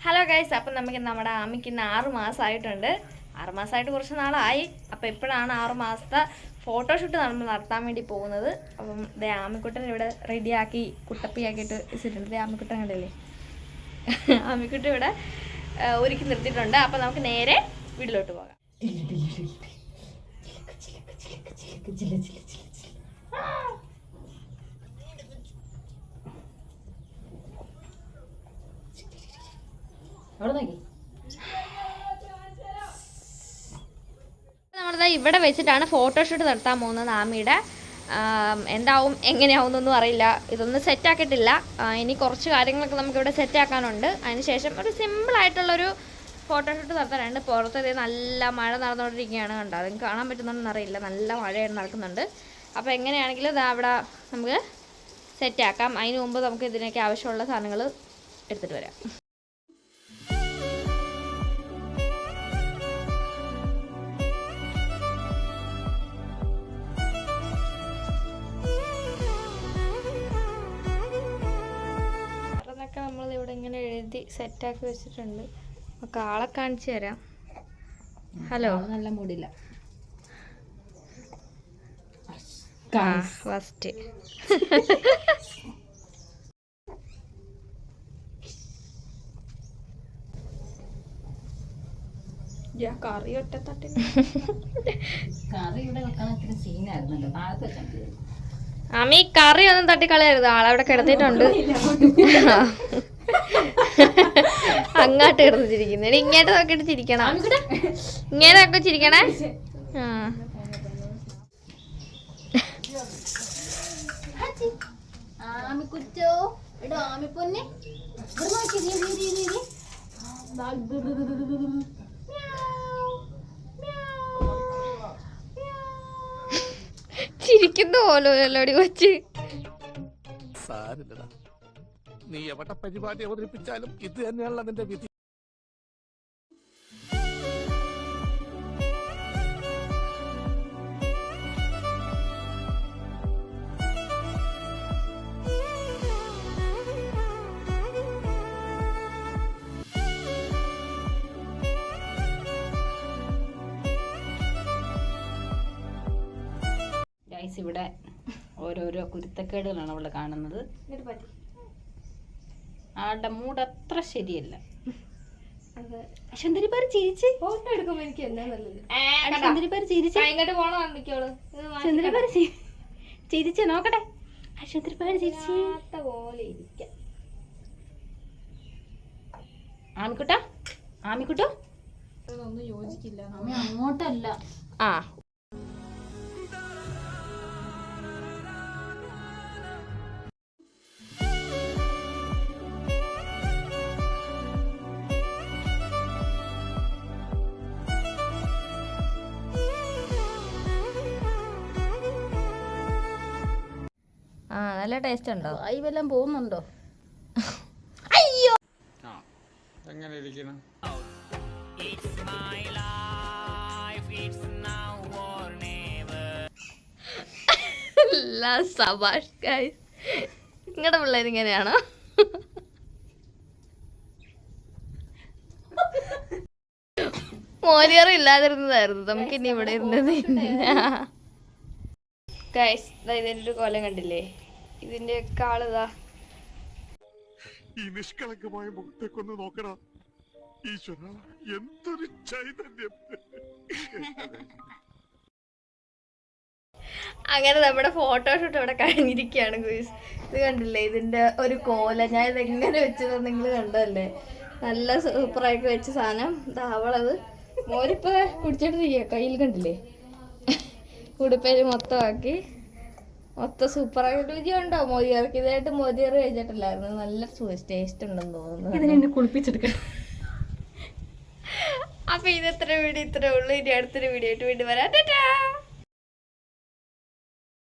Hello guys, അപ്പം നമുക്ക് നമ്മുടെ ആമിക്ക് ഇന്ന് 6 മാസമായിട്ടുണ്ട്. 6 മാസമായിട്ട് കുറച്ച് നാളായി. അപ്പം ഇപ്പോഴാണ് 6 മാസത്തെ ഫോട്ടോഷൂട്ട് നമ്മൾ നടത്താൻ വേണ്ടി പോകുന്നത്. അപ്പം ദേ ആമിക്കുട്ടൻ ഇവിടെ റെഡിയാക്കി കുട്ടപ്പിയാക്കിയിട്ട് വെച്ചിട്ടുണ്ട്. ആമിക്കുട്ടൻ കണ്ടല്ലേ, ആമിക്കുട്ടൻ ഇവിടെ ഒരുക്കി നിർത്തിയിട്ടുണ്ട്. അപ്പം നമുക്ക് നേരെ വീട്ടിലോട്ട് പോകാം. നമ്മളിതാ ഇവിടെ വെച്ചിട്ടാണ് ഫോട്ടോഷൂട്ട് നടത്താൻ പോകുന്നത്. ആമിയുടെ എന്താവും എങ്ങനെയാവുന്നൊന്നും അറിയില്ല. ഇതൊന്നും സെറ്റാക്കിയിട്ടില്ല. ഇനി കുറച്ച് കാര്യങ്ങളൊക്കെ നമുക്കിവിടെ സെറ്റാക്കാനുണ്ട്. അതിനുശേഷം ഒരു സിമ്പിളായിട്ടുള്ളൊരു ഫോട്ടോഷൂട്ട് നടത്താനുണ്ട്. പുറത്ത് നല്ല മഴ നടന്നുകൊണ്ടിരിക്കുകയാണ്. കണ്ടോ, അതും കാണാൻ പറ്റുന്നുണ്ടെന്ന് അറിയില്ല. നല്ല മഴയാണ് നടക്കുന്നുണ്ട്. അപ്പോൾ എങ്ങനെയാണെങ്കിലും ഇതാ അവിടെ നമുക്ക് സെറ്റാക്കാം. അതിന് മുമ്പ് നമുക്ക് ഇതിനൊക്കെ ആവശ്യമുള്ള സാധനങ്ങൾ എടുത്തിട്ട് വരാം. നമ്മളിവിടെ ഇങ്ങനെ എഴുതി സെറ്റാക്കി വെച്ചിട്ടുണ്ട്. നമുക്ക് ആളെ കാണിച്ചു തരാം. ഹലോ, നല്ല മൂടില്ല. ഫസ്റ്റ് കറി ഒറ്റത്തട്ടിന് കറി ഇവിടെ വെക്കാൻ സീനായിരുന്നല്ലോ. താഴത്ത് വെച്ചാൽ അമ്മ ഈ കറി ഒന്നും തട്ടിക്കളയരുത്. ആളവിടെ കിടത്തിയിട്ടുണ്ട്. അങ്ങോട്ട് കിടന്ന് ചിരിക്കുന്നു. ഇങ്ങോട്ട് നോക്കിയിട്ട് ചിരിക്കണം. ഇങ്ങനെ ഒക്കെ ചിരിക്കണേ. ചിരിക്കുന്ന പോലോടി കൊച്ച്. നീ എവിടെ പരിപാടി അവതരിപ്പിച്ചാലും ഇത് തന്നെയാണല്ലോ അതിന്റെ വിധി. ഇവിടെ ഓരോരോ കുരുത്തക്കേടുകളാണ് അവള് കാണുന്നത്. ആളുടെ മൂഡ് അത്ര ശരിയല്ല. സുന്ദരിപ്പാര് ചിരിച്ച് ഫോട്ടോ എടുക്കുമ്പോ എനിക്ക് എന്താ നല്ലത്. സുന്ദരിപ്പാര് ചിരിച്ച് ഇങ്ങോട്ട് പോണോ കാണിക്കോളൂ. സുന്ദരിപ്പാര് ചിരിച്ച് നോക്കട്ടെ. സുന്ദരിപ്പാര് ചിരിച്ച് പോലെ ഇരിക്കാം. ആമിക്കുട്ടാ, ആമിക്കുട്ടോ ഒന്നും യോജിക്കില്ല. അങ്ങോട്ടല്ല. ആ നല്ല ടേസ്റ്റ് ഉണ്ടോ? വായി വല്ലതും പോകുന്നുണ്ടോ? അയ്യോ, എങ്ങനെ ഇരിക്കണം? നിങ്ങളുടെ പിള്ളേർ ഇങ്ങനെയാണോ? മോരിയറ് ഇല്ലാതിരുന്നതായിരുന്നു. നമുക്ക് ഇനി ഇവിടെ ഇരുന്നത്. ഇതിന്റെ ഒരു കോലം കണ്ടില്ലേ? ഇതിന്റെ ഒക്കെ ആളിതാ. ഈ നിഷ്കളങ്കമായ മുഖത്തേക്കൊന്ന് നോക്കണം. ഈശ്വര, എന്തൊരു ചൈതന്യം. അങ്ങനെ നമ്മുടെ ഫോട്ടോഷൂട്ട് ഇവിടെ കഴിഞ്ഞിരിക്കുകയാണ് ഗുയ്സ്. ഇത് കണ്ടില്ലേ ഇതിന്റെ ഒരു കോല? ഞാൻ ഇത് എങ്ങനെ വെച്ചത് നിങ്ങൾ കണ്ടല്ലേ? നല്ല സൂപ്പറായിട്ട് വെച്ച സാധനം. അവളത് മോരിപ്പോ കുടിച്ചിട്ടിരിക്കുക. കയ്യിൽ കണ്ടില്ലേ? ഉടുപ്പേര് മൊത്തമാക്കി മൊത്തം സൂപ്പറായിട്ട്. രുചിയുണ്ടോ മോരിയർക്ക്? ഇതായിട്ട് മോരിയർ കഴിച്ചിട്ടില്ലായിരുന്നു. നല്ല ടേസ്റ്റ് ഉണ്ടെന്ന് തോന്നുന്നു. ഇതിനെ കുളിപ്പിച്ചെടുക്കാം. അപ്പൊ ഇത് ഇത്ര ഉള്ളൂ. ഇനി അടുത്തൊരു വീഡിയോ ആയിട്ട് വീണ്ടും വരാം.